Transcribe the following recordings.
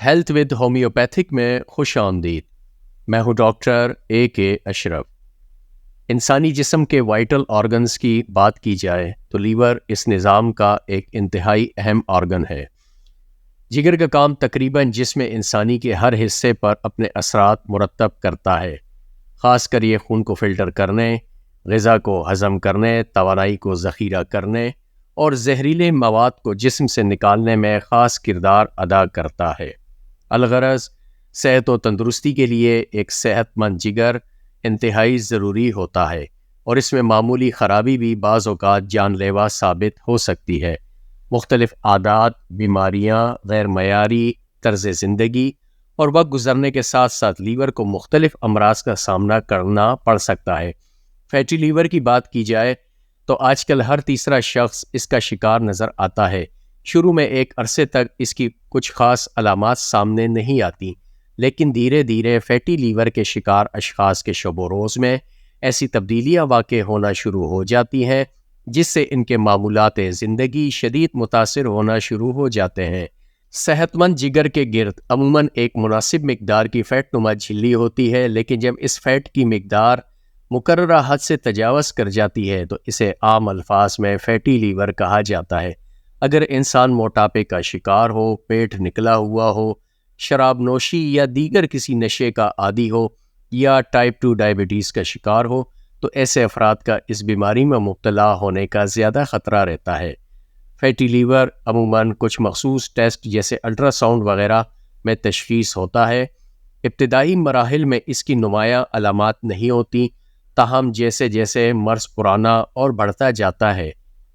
Health with homeopathic میں خوش آمدید۔ میں ہوں ڈاکٹر AK اشرف۔ انسانی جسم کے وائٹل آرگنز کی بات کی جائے تو لیور اس نظام کا ایک انتہائی اہم آرگن ہے۔ جگر کا کام تقریباً جسم انسانی کے ہر حصے پر اپنے اثرات مرتب کرتا ہے، خاص کر یہ خون کو فلٹر کرنے، غذا کو ہضم کرنے، توانائی کو ذخیرہ کرنے اور زہریلے مواد کو جسم سے نکالنے میں خاص کردار ادا کرتا ہے۔ الغرض صحت و تندرستی کے لیے ایک صحت مند جگر انتہائی ضروری ہوتا ہے، اور اس میں معمولی خرابی بھی بعض اوقات جان لیوا ثابت ہو سکتی ہے۔ مختلف عادات، بیماریاں، غیر معیاری طرز زندگی اور وقت گزرنے کے ساتھ ساتھ لیور کو مختلف امراض کا سامنا کرنا پڑ سکتا ہے۔ فیٹی لیور کی بات کی جائے تو آج کل ہر تیسرا شخص اس کا شکار نظر آتا ہے۔ شروع میں ایک عرصے تک اس کی کچھ خاص علامات سامنے نہیں آتی، لیکن دھیرے دھیرے فیٹی لیور کے شکار اشخاص کے شب و روز میں ایسی تبدیلیاں واقع ہونا شروع ہو جاتی ہیں جس سے ان کے معمولات زندگی شدید متاثر ہونا شروع ہو جاتے ہیں۔ صحت مند جگر کے گرد عموماً ایک مناسب مقدار کی فیٹ نما جھلی ہوتی ہے، لیکن جب اس فیٹ کی مقدار مقررہ حد سے تجاوز کر جاتی ہے تو اسے عام الفاظ میں فیٹی لیور کہا جاتا ہے۔ اگر انسان موٹاپے کا شکار ہو، پیٹ نکلا ہوا ہو، شراب نوشی یا دیگر کسی نشے کا عادی ہو، یا ٹائپ 2 ڈائبٹیز کا شکار ہو، تو ایسے افراد کا اس بیماری میں مبتلا ہونے کا زیادہ خطرہ رہتا ہے۔ فیٹی لیور عموماً کچھ مخصوص ٹیسٹ جیسے الٹرا ساؤنڈ وغیرہ میں تشخیص ہوتا ہے۔ ابتدائی مراحل میں اس کی نمایاں علامات نہیں ہوتی، تاہم جیسے جیسے مرض پرانا اور بڑھتا جاتا ہے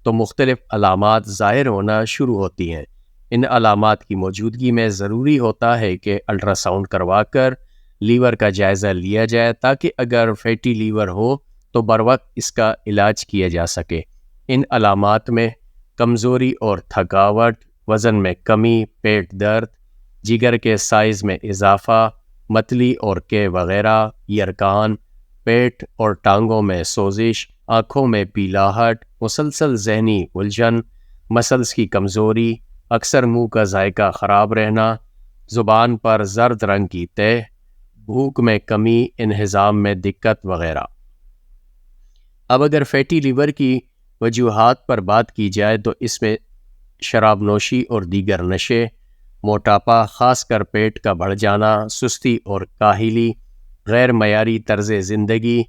تو مختلف علامات ظاہر ہونا شروع ہوتی ہیں۔ ان علامات کی موجودگی میں ضروری ہوتا ہے کہ الٹرا ساؤنڈ کروا کر لیور کا جائزہ لیا جائے، تاکہ اگر فیٹی لیور ہو تو بروقت اس کا علاج کیا جا سکے۔ ان علامات میں کمزوری اور تھکاوٹ، وزن میں کمی، پیٹ درد، جگر کے سائز میں اضافہ، متلی اور کے وغیرہ، یرکان، پیٹ اور ٹانگوں میں سوزش، آنکھوں میں پیلاہٹ، مسلسل ذہنی الجھن، مسلز کی کمزوری، اکثر منہ کا ذائقہ خراب رہنا، زبان پر زرد رنگ کی تہ، بھوک میں کمی، انہضام میں دقت وغیرہ۔ اب اگر فیٹی لیور کی وجوہات پر بات کی جائے تو اس میں شراب نوشی اور دیگر نشے، موٹاپا خاص کر پیٹ کا بڑھ جانا، سستی اور کاہلی، غیر معیاری طرز زندگی،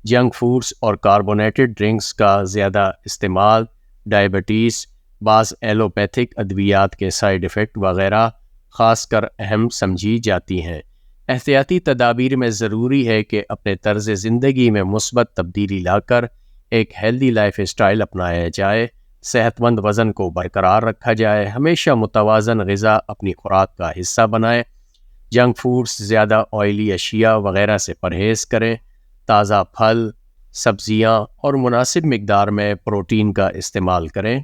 جنک فوڈز اور کاربونیٹڈ ڈرنکس کا زیادہ استعمال، ڈائبٹیز، بعض ایلوپیتھک ادویات کے سائیڈ ایفیکٹ وغیرہ خاص کر اہم سمجھی جاتی ہیں۔ احتیاطی تدابیر میں ضروری ہے کہ اپنے طرز زندگی میں مثبت تبدیلی لا کر ایک ہیلدی لائف اسٹائل اپنایا جائے، صحت مند وزن کو برقرار رکھا جائے، ہمیشہ متوازن غذا اپنی خوراک کا حصہ بنائیں، جنک فوڈز، زیادہ آئلی اشیاء وغیرہ سے پرہیز کریں، تازہ پھل، سبزیاں اور مناسب مقدار میں پروٹین کا استعمال کریں،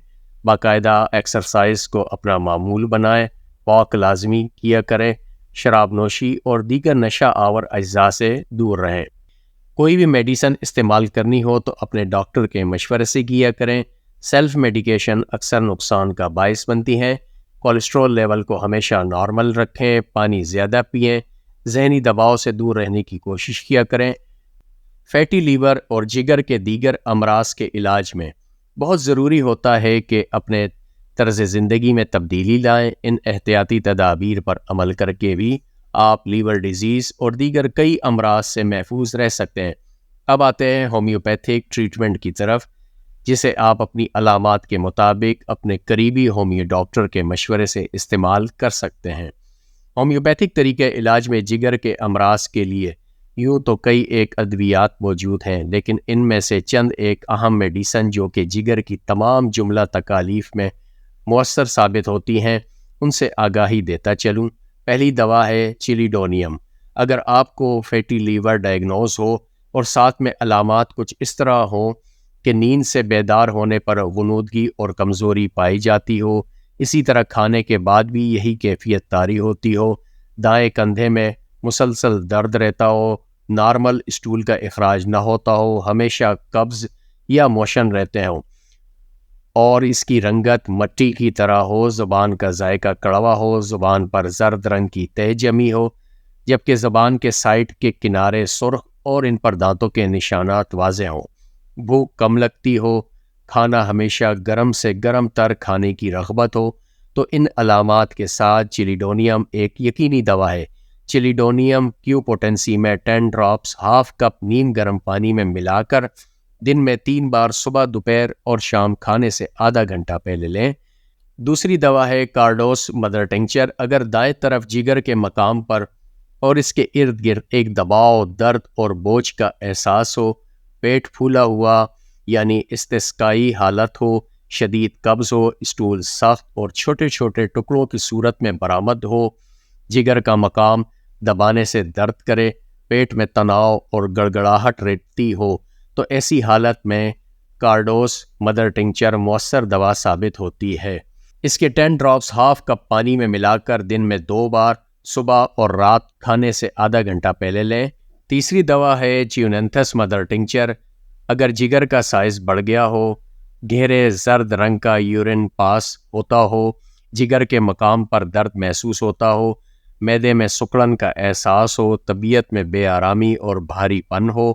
باقاعدہ ایکسرسائز کو اپنا معمول بنائیں، واک لازمی کیا کریں، شراب نوشی اور دیگر نشہ آور اجزاء سے دور رہیں۔ کوئی بھی میڈیسن استعمال کرنی ہو تو اپنے ڈاکٹر کے مشورے سے کیا کریں۔ سیلف میڈیکیشن اکثر نقصان کا باعث بنتی ہیں۔ کولیسٹرول لیول کو ہمیشہ نارمل رکھیں، پانی زیادہ پئیں، ذہنی دباؤ سے دور رہنے کی کوشش کیا کریں۔ فیٹی لیور اور جگر کے دیگر امراض کے علاج میں بہت ضروری ہوتا ہے کہ اپنے طرز زندگی میں تبدیلی لائیں۔ ان احتیاطی تدابیر پر عمل کر کے بھی آپ لیور ڈیزیز اور دیگر کئی امراض سے محفوظ رہ سکتے ہیں۔ اب آتے ہیں ہومیوپیتھک ٹریٹمنٹ کی طرف، جسے آپ اپنی علامات کے مطابق اپنے قریبی ہومیو ڈاکٹر کے مشورے سے استعمال کر سکتے ہیں۔ ہومیوپیتھک طریقہ علاج میں جگر کے امراض کے لیے یوں تو کئی ایک ادویات موجود ہیں، لیکن ان میں سے چند ایک اہم میڈیسن جو کہ جگر کی تمام جملہ تکالیف میں مؤثر ثابت ہوتی ہیں ان سے آگاہی دیتا چلوں۔ پہلی دوا ہے چلیڈونیم۔ اگر آپ کو فیٹی لیور ڈائگنوز ہو اور ساتھ میں علامات کچھ اس طرح ہوں کہ نیند سے بیدار ہونے پر غنودگی اور کمزوری پائی جاتی ہو، اسی طرح کھانے کے بعد بھی یہی کیفیت طاری ہوتی ہو، دائیں کندھے میں مسلسل درد رہتا ہو، نارمل اسٹول کا اخراج نہ ہوتا ہو، ہمیشہ قبض یا موشن رہتے ہوں، اور اس کی رنگت مٹی کی طرح ہو، زبان کا ذائقہ کڑوا ہو، زبان پر زرد رنگ کی تہ جمی ہو، جبکہ زبان کے سائڈ کے کنارے سرخ اور ان پر دانتوں کے نشانات واضح ہوں، بھوک کم لگتی ہو، کھانا ہمیشہ گرم سے گرم تر کھانے کی رغبت ہو، تو ان علامات کے ساتھ چلیڈونیم ایک یقینی دوا ہے۔ چلیڈونیم کیو پوٹنسی میں 10 ڈراپس ہاف کپ نیم گرم پانی میں ملا کر دن میں 3 بار صبح، دوپہر اور شام کھانے سے آدھا گھنٹہ پہلے لیں۔ دوسری دوا ہے کارڈوس مدر ٹنکچر۔ اگر دائیں طرف جگر کے مقام پر اور اس کے ارد گرد ایک دباؤ، درد اور بوجھ کا احساس ہو، پیٹ پھولا ہوا یعنی استسقائی حالت ہو، شدید قبض ہو، اسٹول سخت اور چھوٹے چھوٹے ٹکڑوں کی صورت میں برآمد ہو، جگر کا مقام دبانے سے درد کرے، پیٹ میں تناؤ اور گڑگڑاہٹ رہتی ہو، تو ایسی حالت میں کارڈوس مدر ٹنکچر مؤثر دوا ثابت ہوتی ہے۔ اس کے 10 ڈراپس ہاف کپ پانی میں ملا کر دن میں 2 بار، صبح اور رات کھانے سے آدھا گھنٹہ پہلے لیں۔ تیسری دوا ہے چیوننتھس مدر ٹنکچر۔ اگر جگر کا سائز بڑھ گیا ہو، گہرے زرد رنگ کا یورین پاس ہوتا ہو، جگر کے مقام پر درد محسوس ہوتا ہو، معدے میں سکڑن کا احساس ہو، طبیعت میں بے آرامی اور بھاری پن ہو،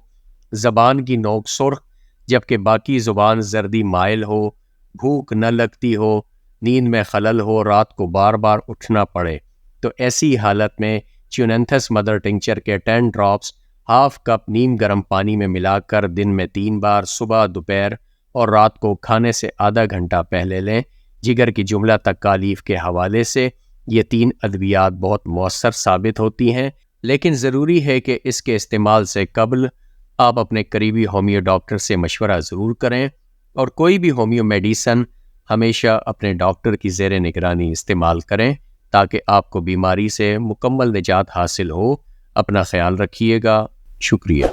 زبان کی نوک سرخ جبکہ باقی زبان زردی مائل ہو، بھوک نہ لگتی ہو، نیند میں خلل ہو، رات کو بار بار اٹھنا پڑے، تو ایسی حالت میں چیوننتھس مدر ٹنکچر کے 10 ڈراپس ہاف کپ نیم گرم پانی میں ملا کر دن میں 3 بار، صبح، دوپہر اور رات کو کھانے سے آدھا گھنٹہ پہلے لیں۔ جگر کی جملہ تکالیف کے حوالے سے یہ 3 ادویات بہت مؤثر ثابت ہوتی ہیں، لیکن ضروری ہے کہ اس کے استعمال سے قبل آپ اپنے قریبی ہومیو ڈاکٹر سے مشورہ ضرور کریں، اور کوئی بھی ہومیو میڈیسن ہمیشہ اپنے ڈاکٹر کی زیر نگرانی استعمال کریں تاکہ آپ کو بیماری سے مکمل نجات حاصل ہو۔ اپنا خیال رکھیے گا۔ شکریہ۔